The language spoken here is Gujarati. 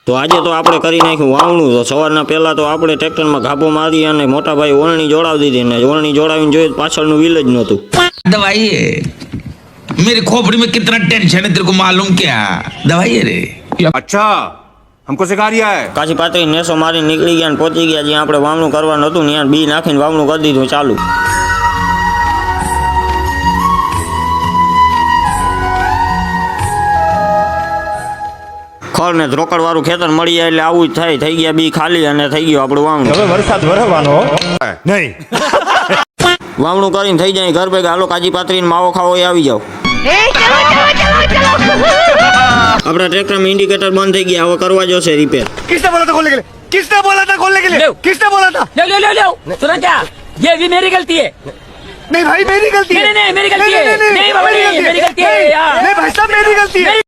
તો આજે તો આપણે કરી નાખ્યું વાવણું. તો સવારના પહેલા તો આપણે ટ્રેક્ટરમાં ઘાપો મારી અને મોટા ભાઈ ઓળણી જોડાવી દીધી ને ઓળણી જોડાવીને જોયું પાછળનું વ્હીલ જ નહોતું. दवाई है मेरी खोपड़ी में कितना टेंशन है तेरे को मालूम क्या दवाई है रे अच्छा हमको सिखा रिया है કાચી પાતળી નેસો મારીને નીકળી ગયા ને પહોંચી ગયા જ્યાં આપણે વાવણું કરવાનું હતું ત્યાં બી નાખીને વાવણું કરી દીધું ચાલુ. ખડ ને ધ્રોકડ વાળું ખેતર મળી જાય એટલે આવું જ થાય. થઈ ગયા બી ખાલી અને થઈ ગયું આપણું વાવણું. હવે વરસાદ વરસવાનો નહીં. વાવણું કરીને થઈ જાય ઘર ભેગા. હાલો કાચી પાતળીને માવો ખાવો એ આવી જાવ. આપણા ટ્રેક્ટરમાં ઇન્ડિકેટર બંધ થઈ ગયા, હવે કરવા જોશે રિપેર. किसने बोला था खोलने के लिए? किसने बोला था खोलने के लिए? किसने बोला था? ले सुना क्या? ये भी मेरी गलती है. नहीं भाई मेरी गलती है. नहीं मेरी गलती है. नहीं बाबा नहीं मेरी गलती है यार. नहीं भाई साहब मेरी गलती है.